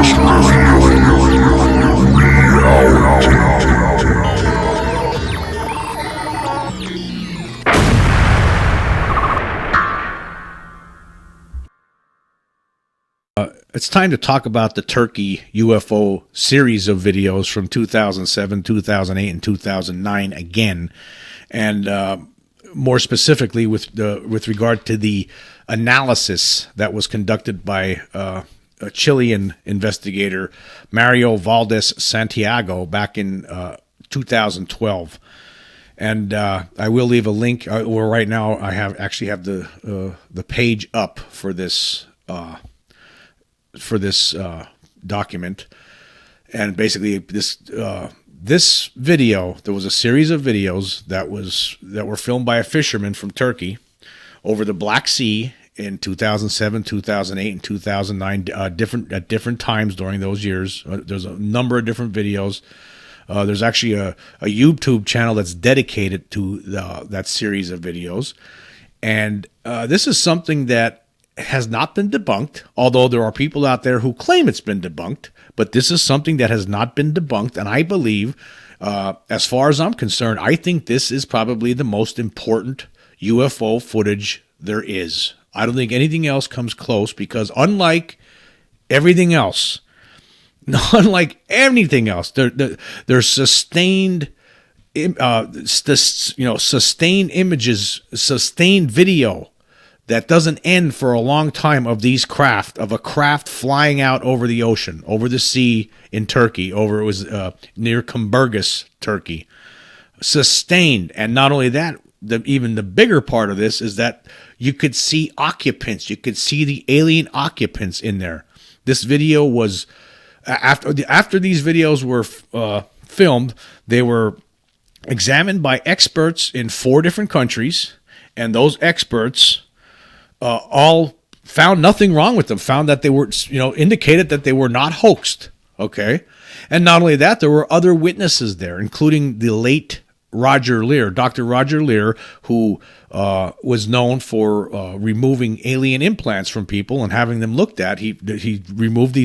It's time to talk about the Turkey UFO series of videos from 2007, 2008, and 2009 again, and more specifically with regard to the analysis that was conducted by a Chilean investigator, Mario Valdez Santiago, back in 2012. And I will leave a link. Well, right now I actually have the page up for this document, and basically this video, there was a series of videos that were filmed by a fisherman from Turkey over the Black Sea in 2007, 2008, and 2009, at different times during those years. There's a number of different videos. There's actually a YouTube channel that's dedicated to that series of videos, and this is something that has not been debunked, although there are people out there who claim it's been debunked, but this is something that has not been debunked, and I believe, as far as I'm concerned, I think this is probably the most important UFO footage there is. I don't think anything else comes close, because unlike everything else, there's sustained sustained images, sustained video that doesn't end for a long time of a craft flying out over the ocean, over the sea in Turkey, it was near Kumburgis, Turkey. Sustained. And not only that, even the bigger part of this is that you could see occupants. You could see the alien occupants in there. This video was, after these videos were filmed, they were examined by experts in 4 different countries, and those experts all found nothing wrong with them, found that they were, indicated that they were not hoaxed, okay? And not only that, there were other witnesses there, including the late Roger Lear, Dr. Roger Lear, who was known for removing alien implants from people and having them looked at. He removed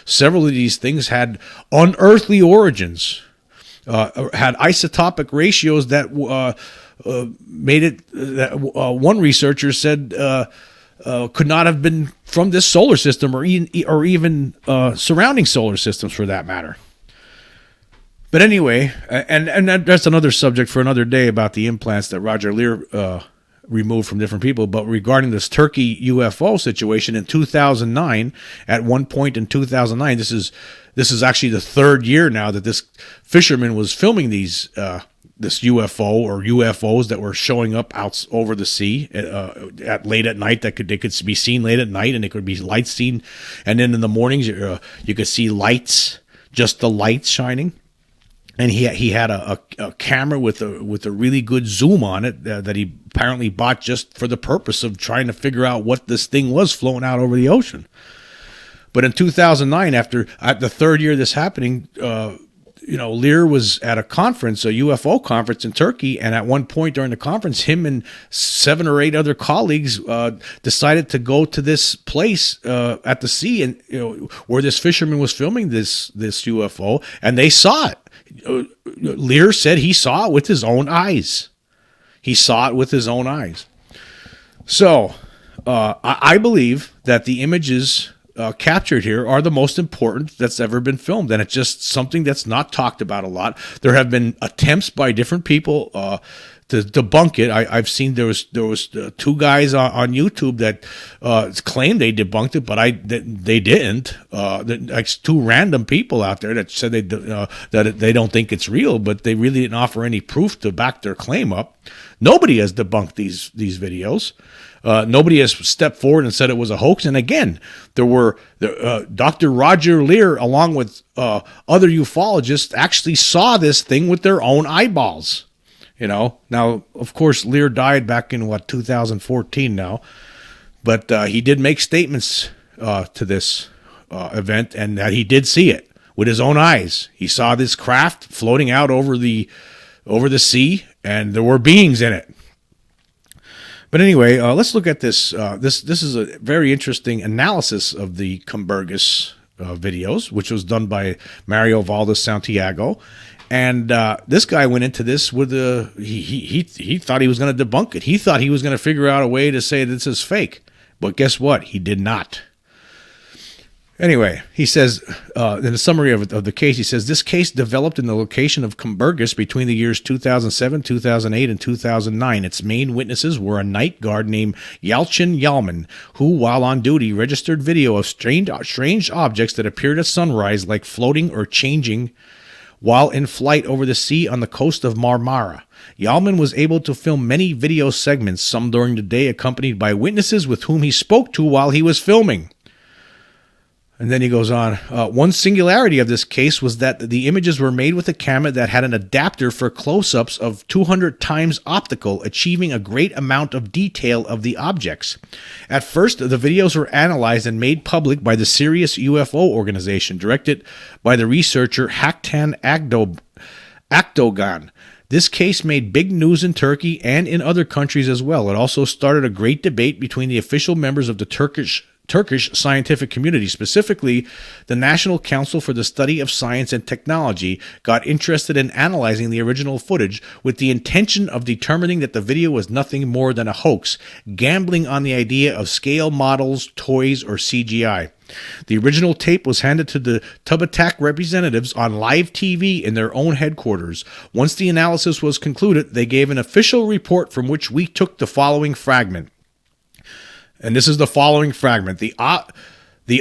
several of these things had unearthly origins, had isotopic ratios that made it, one researcher said, could not have been from this solar system or even surrounding solar systems for that matter. But anyway, and that's another subject for another day about the implants that Roger Lear removed from different people. But regarding this Turkey UFO situation in 2009, at one point in 2009, this is actually the 3rd year now that this fisherman was filming this UFO or UFOs that were showing up out over the sea at late at night. They could be seen late at night, and it could be lights seen, and then in the mornings you could see lights, just the lights shining. And he had a camera with a really good zoom on it that he apparently bought just for the purpose of trying to figure out what this thing was floating out over the ocean. But in 2009, at the 3rd year of this happening, Lear was at a conference, a UFO conference in Turkey, and at one point during the conference, him and 7 or 8 other colleagues decided to go to this place at the sea, and where this fisherman was filming this UFO, and they saw it. Lear said he saw it with his own eyes. So I believe that the images captured here are the most important that's ever been filmed, and it's just something that's not talked about a lot. There have been attempts by different people to debunk it. I've seen there was 2 guys on YouTube that claimed they debunked it, but they didn't. Like 2 random people out there that said that they don't think it's real, but they really didn't offer any proof to back their claim up. Nobody has debunked these videos. Nobody has stepped forward and said it was a hoax. And again, there were Dr. Roger Lear, along with other ufologists, actually saw this thing with their own eyeballs. Now, of course, Lear died back in 2014 now, but he did make statements to this event, and that he did see it with his own eyes. He saw this craft floating out over the sea, and there were beings in it. But anyway, let's look at this. This is a very interesting analysis of the Kumburgis videos, which was done by Mario Valdes Santiago. And this guy went into this with he thought he was going to debunk it. He thought he was going to figure out a way to say this is fake. But guess what? He did not. Anyway, he says, in a summary of the case, he says, this case developed in the location of Cumbergus between the years 2007, 2008, and 2009. Its main witnesses were a night guard named Yalchin Yalman, who, while on duty, registered video of strange objects that appeared at sunrise, like floating or changing while in flight over the sea on the coast of Marmara. Yalman was able to film many video segments, some during the day, accompanied by witnesses with whom he spoke to while he was filming. And then he goes on, one singularity of this case was that the images were made with a camera that had an adapter for close-ups of 200 times optical, achieving a great amount of detail of the objects. At first, the videos were analyzed and made public by the Serious UFO organization, directed by the researcher Haktan Akdogan. This case made big news in Turkey and in other countries as well. It also started a great debate between the official members of the Turkish scientific community, specifically the National Council for the Study of Science and Technology, got interested in analyzing the original footage with the intention of determining that the video was nothing more than a hoax, gambling on the idea of scale models, toys, or CGI. The original tape was handed to the Tubatak representatives on live TV in their own headquarters. Once the analysis was concluded, they gave an official report from which we took the following fragment. And this is the following fragment. The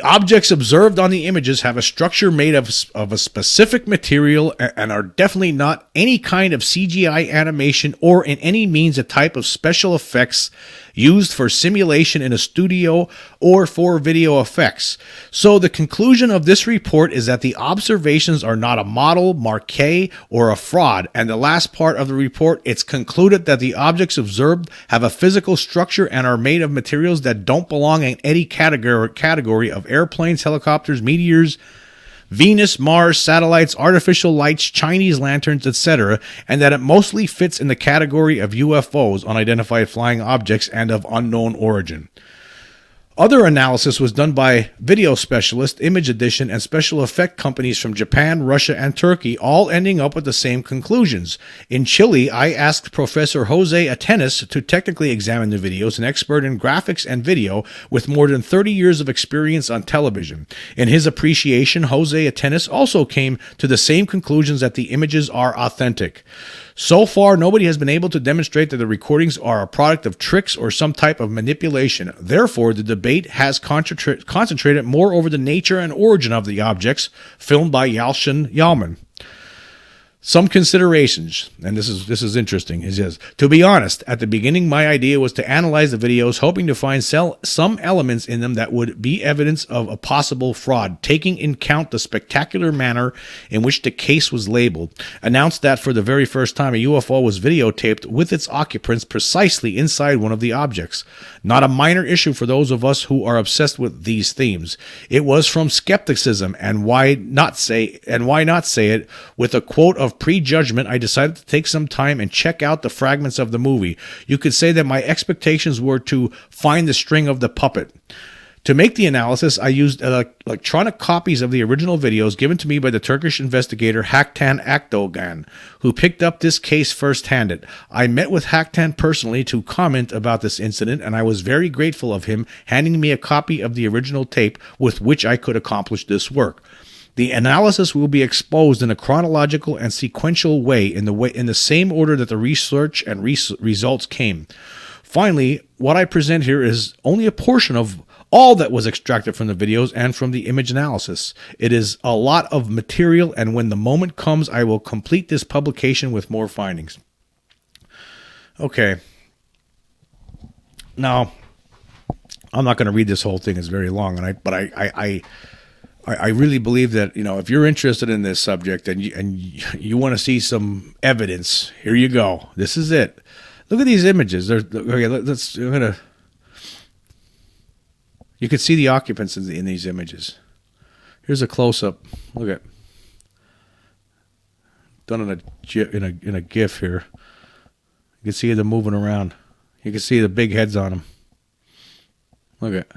objects observed on the images have a structure made of a specific material and are definitely not any kind of CGI animation or in any means a type of special effects used for simulation in a studio or for video effects. So the conclusion of this report is that the observations are not a model, marquee, or a fraud. And the last part of the report, it's concluded that the objects observed have a physical structure and are made of materials that don't belong in any category of airplanes, helicopters, meteors, Venus, Mars, satellites, artificial lights, Chinese lanterns, etc., and that it mostly fits in the category of UFOs, unidentified flying objects, and of unknown origin. Other analysis was done by video specialists, image edition, and special effect companies from Japan, Russia, and Turkey, all ending up with the same conclusions. In Chile, I asked Professor Jose Atenas to technically examine the videos, an expert in graphics and video with more than 30 years of experience on television. In his appreciation, Jose Atenas also came to the same conclusions that the images are authentic. So far, nobody has been able to demonstrate that the recordings are a product of tricks or some type of manipulation. Therefore, the debate has concentrated more over the nature and origin of the objects filmed by Yalchin Yalman. Some considerations, and this is interesting. He says, to be honest, at the beginning my idea was to analyze the videos, hoping to find some elements in them that would be evidence of a possible fraud, taking in count the spectacular manner in which the case was labeled. Announced that for the very first time a UFO was videotaped with its occupants precisely inside one of the objects. Not a minor issue for those of us who are obsessed with these themes. It was from skepticism, and why not say it with a quote of prejudgment, I decided to take some time and check out the fragments of the movie. You could say that my expectations were to find the string of the puppet. To make the analysis, I used electronic copies of the original videos given to me by the Turkish investigator Haktan Akdogan, who picked up this case first-handed. I met with Haktan personally to comment about this incident, and I was very grateful of him handing me a copy of the original tape with which I could accomplish this work. The analysis will be exposed in a chronological and sequential way in the same order that the research and results came. Finally, what I present here is only a portion of all that was extracted from the videos and from the image analysis. It is a lot of material, and when the moment comes, I will complete this publication with more findings. Okay. Now, I'm not going to read this whole thing. It's very long, but I really believe that, if you're interested in this subject and you want to see some evidence, here you go. This is it. Look at these images. You can see the occupants in these images. Here's a close-up. Look at, done in a GIF here. You can see them moving around. You can see the big heads on them. Look at.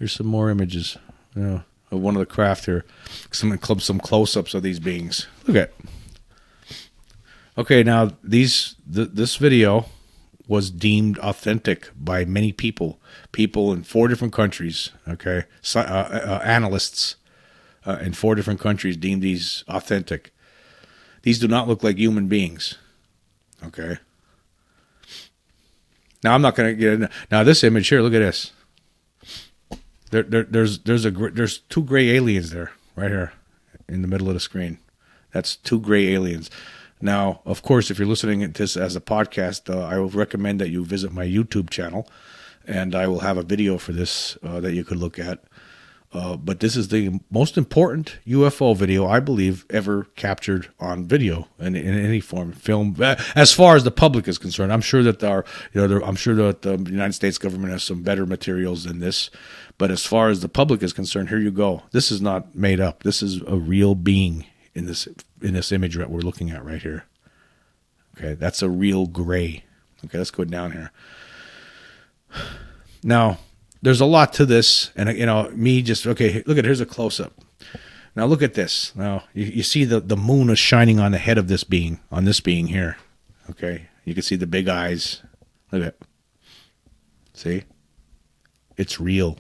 Here's some more images. Of one of the craft here. Some close-ups of these beings. Look at. Okay, now this video was deemed authentic by many people in 4 different countries. Okay, analysts in 4 different countries deemed these authentic. These do not look like human beings. Okay. Now I'm not going to get into, now this image here. Look at this. There's 2 gray aliens there, right here, in the middle of the screen. That's 2 gray aliens. Now, of course, if you're listening to this as a podcast, I will recommend that you visit my YouTube channel, and I will have a video for this that you could look at. But this is the most important UFO video, I believe, ever captured on video in any form, film, as far as the public is concerned. I'm sure that I'm sure that the United States government has some better materials than this. But as far as the public is concerned, here you go. This is not made up. This is a real being in this image that we're looking at right here. Okay, that's a real gray. Okay, let's go down here. Now, there's a lot to this, and here's a close-up. Now look at this. Now you see the moon is shining on the head of this being, here. Okay, you can see the big eyes. Look at it. See? It's real.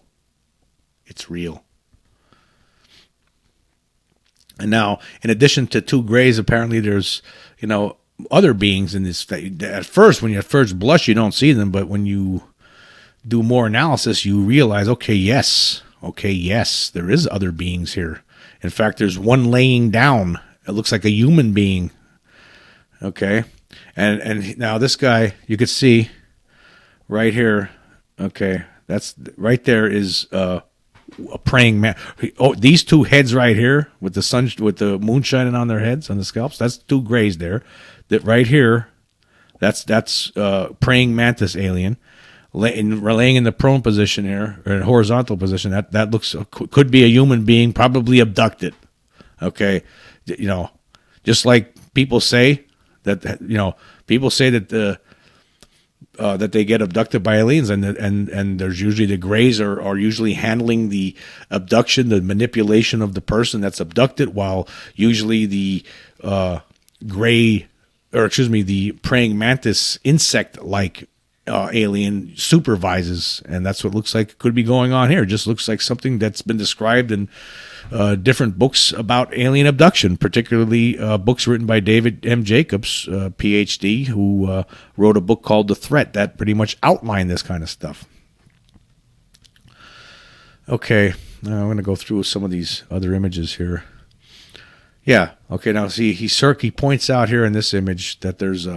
It's real. And now, in addition to 2 grays, apparently there's, other beings in this. At first, when you first blush, you don't see them, but when you do more analysis, you realize, okay, yes, there is other beings here. In fact, there's one laying down. It looks like a human being. Okay, and now this guy, you could see right here. Okay, that's right there is a praying man. Oh, these 2 heads right here with the moon shining on their heads, on the scalps. That's 2 grays there. That right here, that's praying mantis alien. Laying in the prone position here, or in horizontal position, that looks could be a human being, probably abducted. Okay, just like people say that that they get abducted by aliens, and there's usually the grays are usually handling the abduction, the manipulation of the person that's abducted, while usually the the praying mantis insect-like alien supervises, and that's what looks like could be going on here. It just looks like something that's been described in different books about alien abduction, particularly books written by David M. Jacobs, PhD, who wrote a book called The Threat that pretty much outlined this kind of stuff. Okay, now I'm going to go through some of these other images here. Yeah, okay, now see, he points out here in this image that there's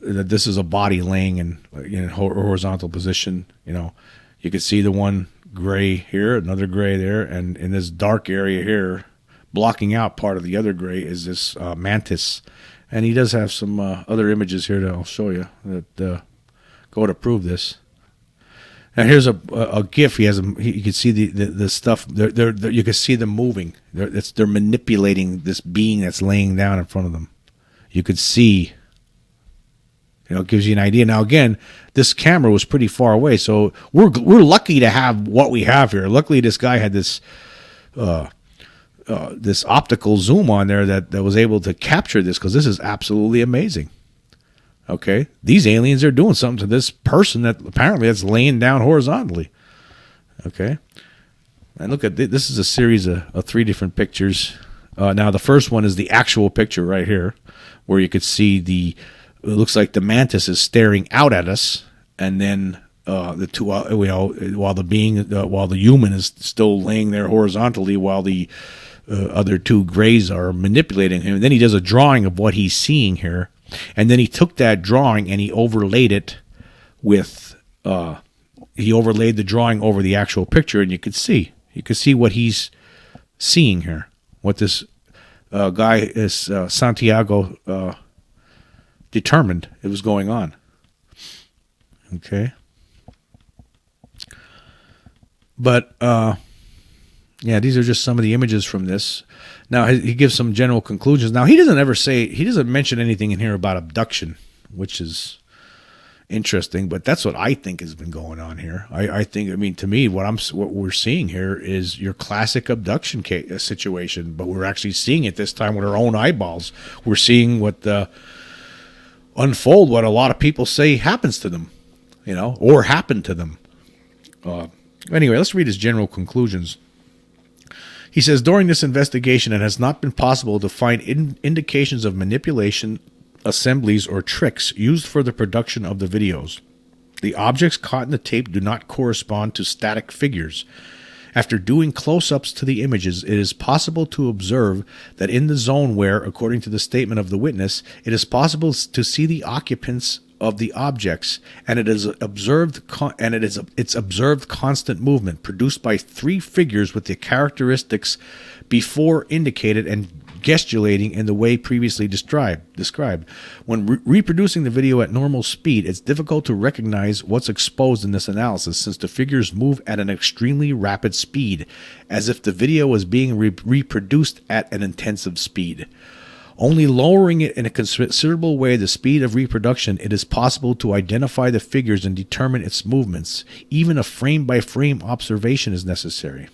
that this is a body laying in horizontal position. You can see the one gray here, another gray there, and in this dark area here, blocking out part of the other gray, is this mantis. And he does have some other images here that I'll show you that go to prove this. And here's a GIF. You can see the stuff. You can see them moving. They're manipulating this being that's laying down in front of them. You could see. It gives you an idea. Now, again, this camera was pretty far away, so we're lucky to have what we have here. Luckily, this guy had this this optical zoom on there that was able to capture this, because this is absolutely amazing. Okay, these aliens are doing something to this person that apparently that's laying down horizontally. Okay, and look at this is a series of 3 different pictures. Now, the first one is the actual picture right here, where you could see it looks like the mantis is staring out at us, and then the 2, while the human is still laying there horizontally, while the other 2 grays are manipulating him. And then he does a drawing of what he's seeing here, and then he took that drawing and he overlaid it with he overlaid the drawing over the actual picture, and you could see what he's seeing here. What this guy is Santiago. Determined it was going on. Okay. But these are just some of the images from this. Now he gives some general conclusions. Now he doesn't mention anything in here about abduction, which is interesting, but that's what I think has been going on here. I think, I mean, to me, what we're seeing here is your classic abduction situation, but we're actually seeing it this time with our own eyeballs. We're seeing what unfold what a lot of people say happens to them, or happened to them. Anyway, let's read his general conclusions. He says, during this investigation, it has not been possible to find indications of manipulation, assemblies, or tricks used for the production of the videos. The objects caught in the tape do not correspond to static figures. After doing close-ups to the images, it is possible to observe that in the zone where, according to the statement of the witness, it is possible to see the occupants of the objects, and it is observed it's observed constant movement produced by three figures with the characteristics before indicated and gesticulating in the way previously described. When reproducing the video at normal speed, it's difficult to recognize what's exposed in this analysis, since the figures move at an extremely rapid speed, as if the video was being reproduced at an intensive speed. Only lowering it in a considerable way the speed of reproduction, it is possible to identify the figures and determine its movements. Even a frame-by-frame observation is necessary.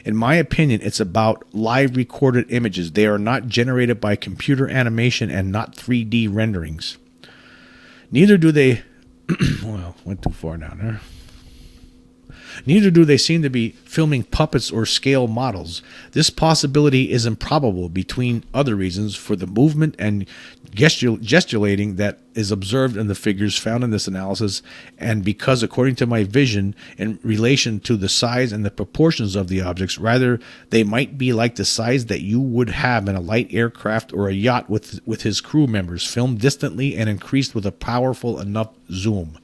In my opinion, it's about live recorded images. They are not generated by computer animation and not 3D renderings. Neither do they... well, went too far down there. Neither do they seem to be filming puppets or scale models. This possibility is improbable, between other reasons, for the movement and gesticulating that is observed in the figures found in this analysis, and because, according to my vision, in relation to the size and the proportions of the objects, rather they might be like the size that you would have in a light aircraft or a yacht with his crew members, filmed distantly and increased with a powerful enough zoom.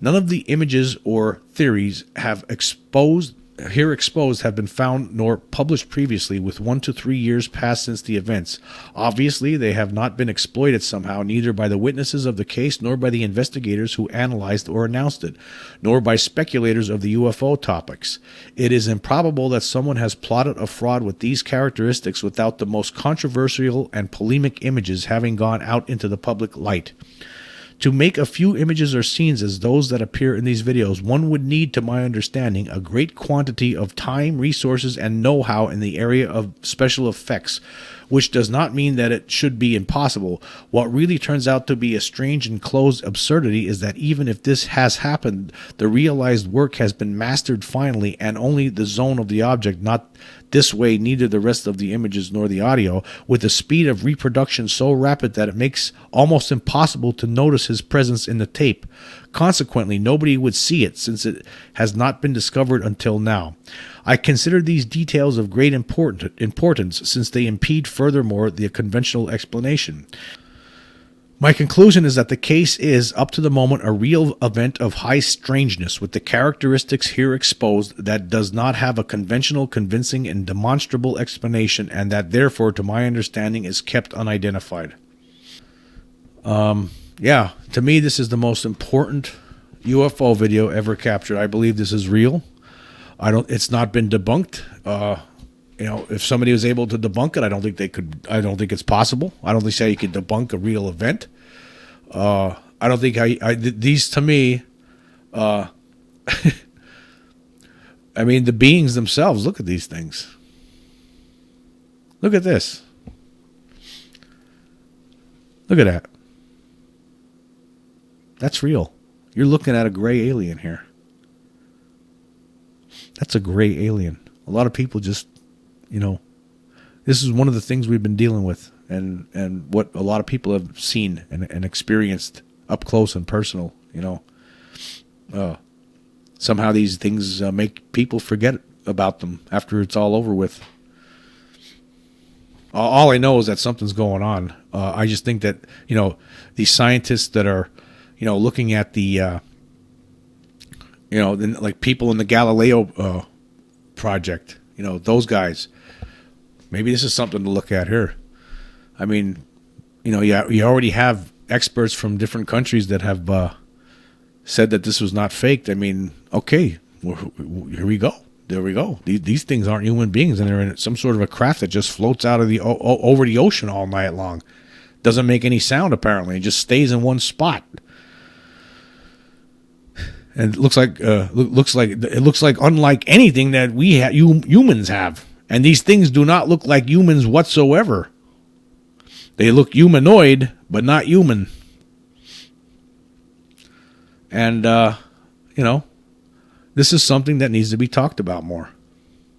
None of the images or theories exposed have been found nor published previously, with 1 to 3 years passed since the events. Obviously, they have not been exploited somehow, neither by the witnesses of the case, nor by the investigators who analyzed or announced it, nor by speculators of the UFO topics. It is improbable that someone has plotted a fraud with these characteristics without the most controversial and polemic images having gone out into the public light. To make a few images or scenes as those that appear in these videos, one would need, to my understanding, a great quantity of time, resources, and know-how in the area of special effects, which does not mean that it should be impossible. What really turns out to be a strange and closed absurdity is that even if this has happened, the realized work has been mastered finally, and only the zone of the object, not this way neither the rest of the images nor the audio, with the speed of reproduction so rapid that it makes almost impossible to notice his presence in the tape. Consequently, nobody would see it, since it has not been discovered until now. I consider these details of great importance, since they impede furthermore the conventional explanation. My conclusion is that the case is, up to the moment, a real event of high strangeness, with the characteristics here exposed, that does not have a conventional, convincing, and demonstrable explanation, and that therefore, to my understanding, is kept unidentified. Yeah, to me, this is the most important UFO video ever captured. I believe this is real. It's not been debunked. If somebody was able to debunk it, I don't think they could. I don't think it's possible. I don't think you could debunk a real event. I don't think these, to me, I mean, the beings themselves, look at these things. Look at this. Look at that. That's real. You're looking at a gray alien here. That's a gray alien. A lot of people just, this is one of the things we've been dealing with, and what a lot of people have seen and experienced up close and personal, Somehow these things make people forget about them after it's all over with. All I know is that something's going on. I just think that, these scientists that are, looking at the, like people in the Galileo project, those guys, maybe this is something to look at here. I mean, you already have experts from different countries that have said that this was not faked. I mean, okay, here we go. There we go. These things aren't human beings, and they're in some sort of a craft that just floats out of over the ocean all night long. Doesn't make any sound, apparently. It just stays in one spot. And it looks like unlike anything that humans have. And these things do not look like humans whatsoever. They look humanoid, but not human. And this is something that needs to be talked about more.